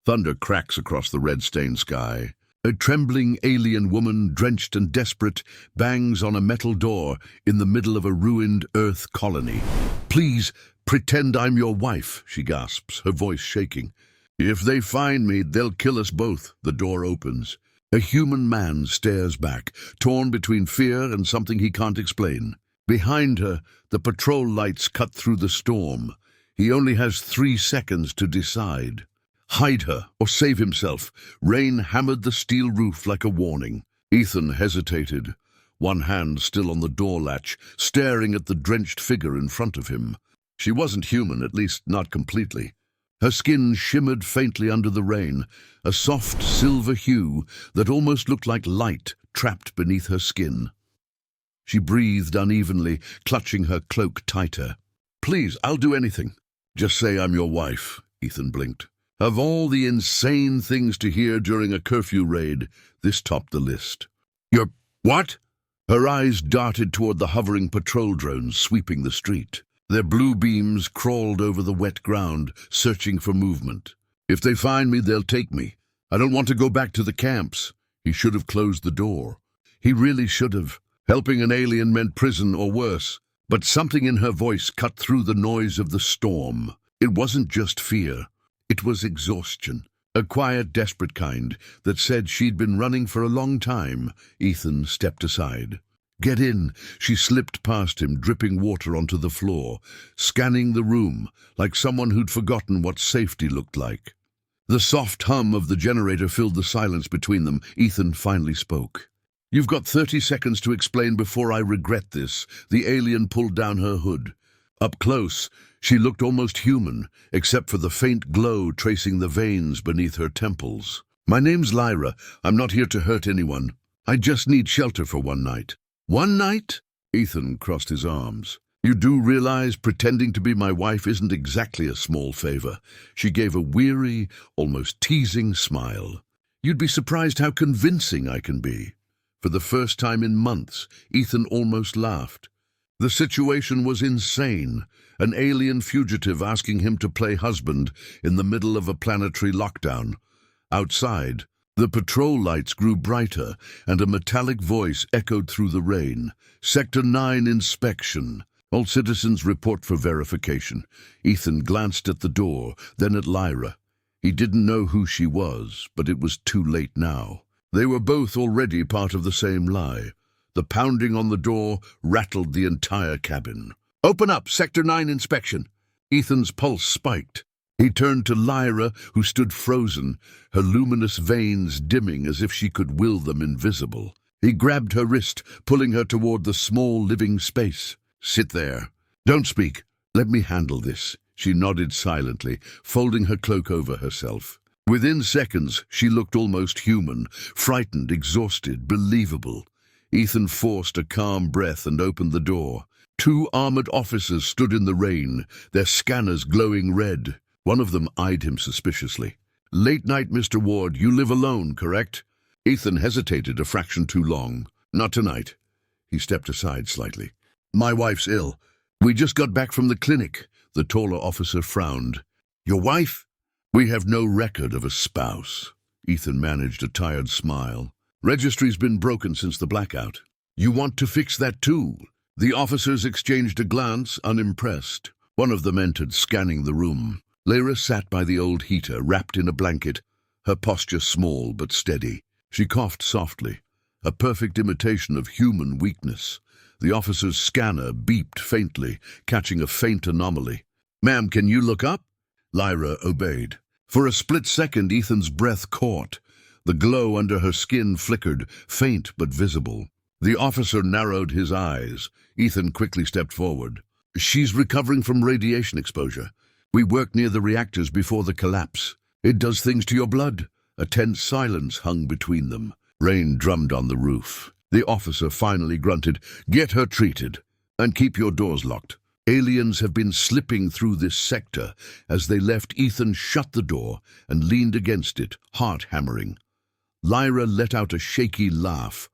Thunder cracks across the red-stained sky. A trembling alien woman, drenched and desperate, bangs on a metal door in the middle of a ruined Earth colony. "Please, pretend I'm your wife," she gasps, her voice shaking. "If they find me, they'll kill us both." The door opens. A human man stares back, torn between fear and something he can't explain. Behind her, the patrol lights cut through the storm. He only has 3 seconds to decide. Hide her or save himself. Rain hammered the steel roof like a warning. Ethan hesitated, one hand still on the door latch, staring at the drenched figure in front of him. She wasn't human, at least not completely. Her skin shimmered faintly under the rain, a soft silver hue that almost looked like light trapped beneath her skin. She breathed unevenly, clutching her cloak tighter. "Please, I'll do anything. Just say I'm your wife," Ethan blinked. Of all the insane things to hear during a curfew raid, this topped the list. "You're what?" Her eyes darted toward the hovering patrol drones sweeping the street. Their blue beams crawled over the wet ground, searching for movement. "If they find me, they'll take me. I don't want to go back to the camps." He should have closed the door. He really should have. Helping an alien meant prison or worse. But something in her voice cut through the noise of the storm. It wasn't just fear. It was exhaustion, a quiet, desperate kind that said she'd been running for a long time. Ethan stepped aside. "Get in." She slipped past him, dripping water onto the floor, scanning the room like someone who'd forgotten what safety looked like. The soft hum of the generator filled the silence between them. Ethan finally spoke. "You've got 30 seconds to explain before I regret this." The alien pulled down her hood. Up close, she looked almost human, except for the faint glow tracing the veins beneath her temples. "My name's Lyra. I'm not here to hurt anyone. I just need shelter for one night." "One night?" Ethan crossed his arms. "You do realize pretending to be my wife isn't exactly a small favor." She gave a weary, almost teasing smile. "You'd be surprised how convincing I can be." For the first time in months, Ethan almost laughed. The situation was insane. An alien fugitive asking him to play husband in the middle of a planetary lockdown. Outside, the patrol lights grew brighter, and a metallic voice echoed through the rain. "Sector 9 inspection. All citizens report for verification." Ethan glanced at the door, then at Lyra. He didn't know who she was, but it was too late now. They were both already part of the same lie. The pounding on the door rattled the entire cabin. "Open up, Sector 9 inspection." Ethan's pulse spiked. He turned to Lyra, who stood frozen, her luminous veins dimming as if she could will them invisible. He grabbed her wrist, pulling her toward the small living space. "Sit there. Don't speak. Let me handle this." She nodded silently, folding her cloak over herself. Within seconds, she looked almost human, frightened, exhausted, believable. Ethan forced a calm breath and opened the door. 2 armored officers stood in the rain, their scanners glowing red. One of them eyed him suspiciously. "Late night, Mr. Ward. You live alone, correct?" Ethan hesitated a fraction too long. "Not tonight." He stepped aside slightly. "My wife's ill. We just got back from the clinic." The taller officer frowned. "Your wife?" "We have no record of a spouse." Ethan managed a tired smile. "Registry's been broken since the blackout." "You want to fix that too?" The officers exchanged a glance, unimpressed. One of them entered, scanning the room. Lyra sat by the old heater, wrapped in a blanket, her posture small but steady. She coughed softly, a perfect imitation of human weakness. The officer's scanner beeped faintly, catching a faint anomaly. "Ma'am, can you look up?" Lyra obeyed. For a split second, Ethan's breath caught. The glow under her skin flickered, faint but visible. The officer narrowed his eyes. Ethan quickly stepped forward. "She's recovering from radiation exposure. We worked near the reactors before the collapse. It does things to your blood." A tense silence hung between them. Rain drummed on the roof. The officer finally grunted, "Get her treated, and keep your doors locked." Aliens have been slipping through this sector. As they left, Ethan shut the door and leaned against it, heart hammering. Lyra let out a shaky laugh,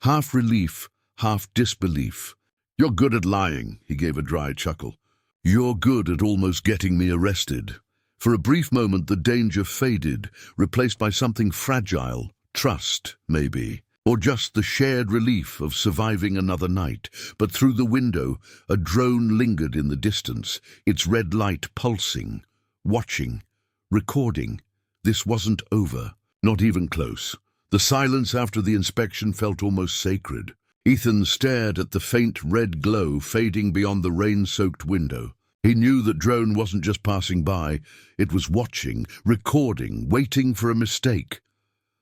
half relief, half disbelief. "You're good at lying," he gave a dry chuckle. "You're good at almost getting me arrested." For a brief moment, the danger faded, replaced by something fragile. Trust, maybe. Or just the shared relief of surviving another night. But through the window, a drone lingered in the distance, its red light pulsing, watching, recording. This wasn't over, not even close. The silence after the inspection felt almost sacred. Ethan stared at the faint red glow fading beyond the rain-soaked window. He knew that drone wasn't just passing by, it was watching, recording, waiting for a mistake.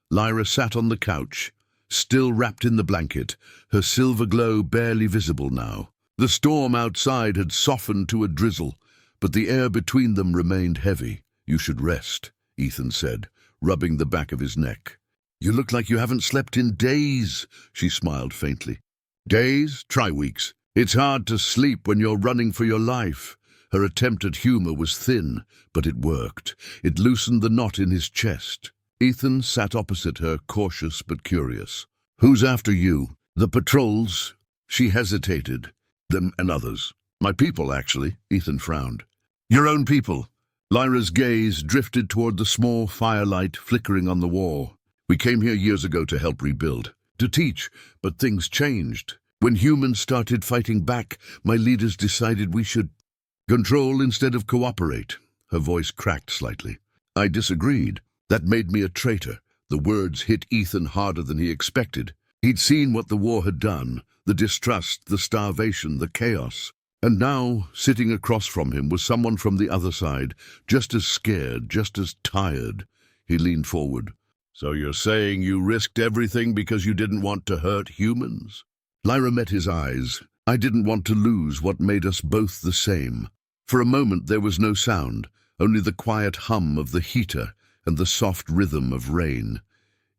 Lyra sat on the couch, still wrapped in the blanket, her silver glow barely visible now. The storm outside had softened to a drizzle, but the air between them remained heavy. "You should rest," Ethan said, rubbing the back of his neck. "You look like you haven't slept in days," she smiled faintly. "Days? Try weeks. It's hard to sleep when you're running for your life." Her attempt at humor was thin, but it worked. It loosened the knot in his chest. Ethan sat opposite her, cautious but curious. "Who's after you?" "The patrols." She hesitated. "Them and others." "My people, actually," Ethan frowned. "Your own people?" Lyra's gaze drifted toward the small firelight flickering on the wall. "We came here years ago to help rebuild, to teach, but things changed. When humans started fighting back, my leaders decided we should control instead of cooperate." Her voice cracked slightly. "I disagreed. That made me a traitor." The words hit Ethan harder than he expected. He'd seen what the war had done, the distrust, the starvation, the chaos. And now, sitting across from him was someone from the other side, just as scared, just as tired. He leaned forward. "So you're saying you risked everything because you didn't want to hurt humans?" Lyra met his eyes. "I didn't want to lose what made us both the same." For a moment there was no sound, only the quiet hum of the heater and the soft rhythm of rain.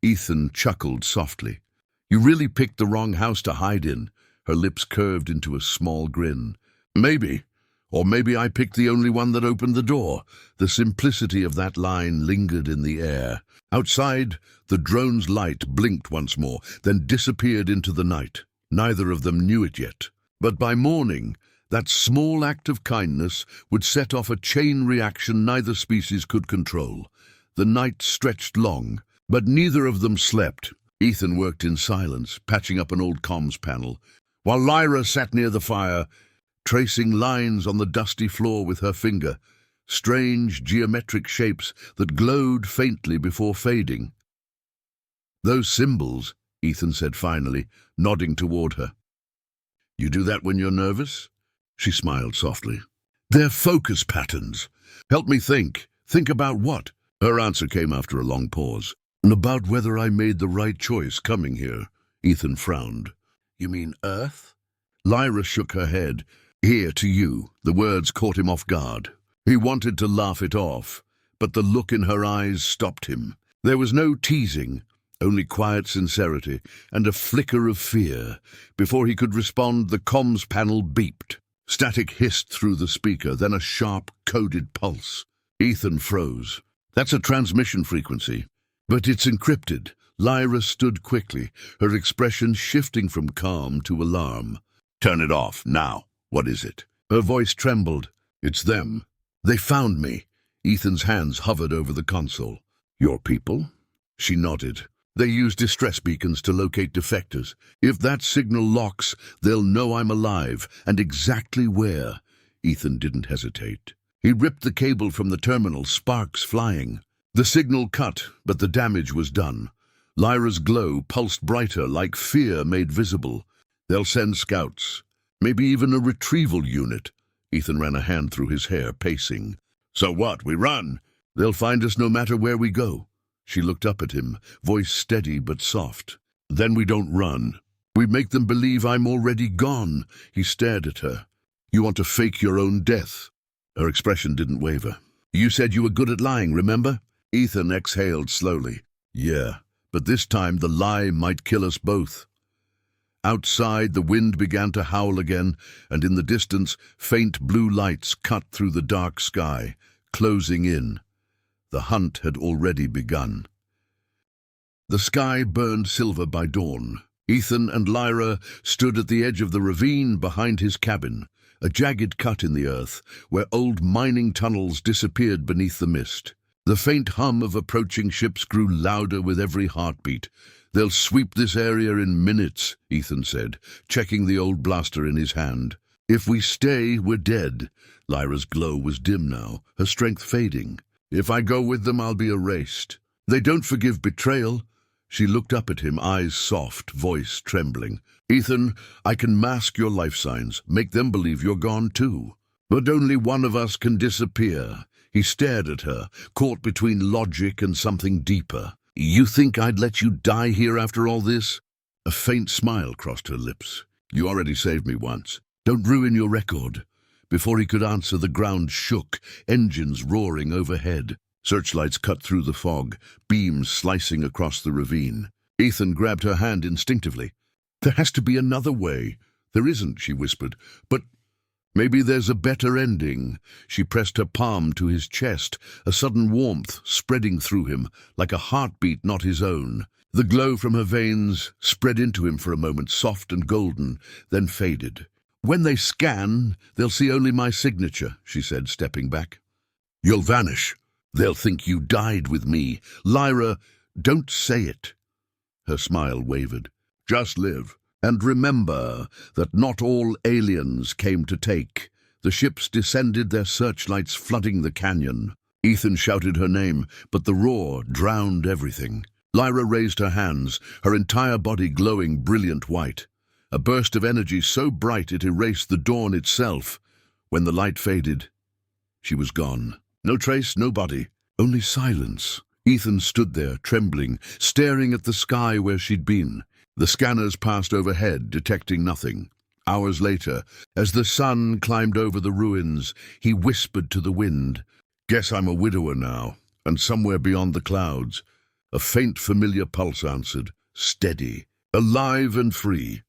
Ethan chuckled softly. "You really picked the wrong house to hide in." Her lips curved into a small grin. "Maybe. Or maybe I picked the only one that opened the door." The simplicity of that line lingered in the air. Outside, the drone's light blinked once more, then disappeared into the night. Neither of them knew it yet. But by morning, that small act of kindness would set off a chain reaction neither species could control. The night stretched long, but neither of them slept. Ethan worked in silence, patching up an old comms panel, while Lyra sat near the fire, tracing lines on the dusty floor with her finger, strange geometric shapes that glowed faintly before fading. "Those symbols," Ethan said finally, nodding toward her. "You do that when you're nervous?" She smiled softly. "They're focus patterns. Help me think. Think about what?" Her answer came after a long pause. "About whether I made the right choice coming here." Ethan frowned. "You mean Earth?" Lyra shook her head. "Here to you." The words caught him off guard. He wanted to laugh it off, but the look in her eyes stopped him. There was no teasing, only quiet sincerity and a flicker of fear. Before he could respond, the comms panel beeped. Static hissed through the speaker, then a sharp, coded pulse. Ethan froze. "That's a transmission frequency, but it's encrypted." Lyra stood quickly, her expression shifting from calm to alarm. "Turn it off, now. What is it?" Her voice trembled. "It's them. They found me." Ethan's hands hovered over the console. "Your people?" She nodded. "They use distress beacons to locate defectors. If that signal locks, they'll know I'm alive, and exactly where." Ethan didn't hesitate. He ripped the cable from the terminal, sparks flying. The signal cut, but the damage was done. Lyra's glow pulsed brighter, like fear made visible. "They'll send scouts. Maybe even a retrieval unit." Ethan ran a hand through his hair, pacing. "So what, we run?" "They'll find us no matter where we go." She looked up at him, voice steady but soft. "Then we don't run. We make them believe I'm already gone." He stared at her. "You want to fake your own death." Her expression didn't waver. "You said you were good at lying, remember?" Ethan exhaled slowly. "Yeah, but this time the lie might kill us both." Outside, the wind began to howl again, and in the distance, faint blue lights cut through the dark sky, closing in. The hunt had already begun. The sky burned silver by dawn. Ethan and Lyra stood at the edge of the ravine behind his cabin. a jagged cut in the earth where old mining tunnels disappeared beneath the mist. The faint hum of approaching ships grew louder with every heartbeat. "They'll sweep this area in minutes," Ethan said, checking the old blaster in his hand. "If we stay, we're dead." Lyra's glow was dim now, her strength fading. "If I go with them, I'll be erased. They don't forgive betrayal." She looked up at him, eyes soft, voice trembling. "Ethan, I can mask your life signs, make them believe you're gone too. But only one of us can disappear." He stared at her, caught between logic and something deeper. "You think I'd let you die here after all this?" A faint smile crossed her lips. "You already saved me once. Don't ruin your record." Before he could answer, the ground shook, engines roaring overhead. Searchlights cut through the fog, beams slicing across the ravine. Ethan grabbed her hand instinctively. "There has to be another way." "There isn't," she whispered. "But maybe there's a better ending." She pressed her palm to his chest, a sudden warmth spreading through him, like a heartbeat not his own. The glow from her veins spread into him for a moment, soft and golden, then faded. "When they scan, they'll see only my signature," she said, stepping back. "You'll vanish. They'll think you died with me. Lyra, don't say it." Her smile wavered. "Just live. And remember that not all aliens came to take." The ships descended, their searchlights flooding the canyon. Ethan shouted her name, but the roar drowned everything. Lyra raised her hands, her entire body glowing brilliant white. A burst of energy so bright it erased the dawn itself. When the light faded, she was gone. No trace, no body, only silence. Ethan stood there, trembling, staring at the sky where she'd been. The scanners passed overhead, detecting nothing. Hours later, as the sun climbed over the ruins, he whispered to the wind, "Guess I'm a widower now, and somewhere beyond the clouds." A faint, familiar pulse answered, steady, alive and free.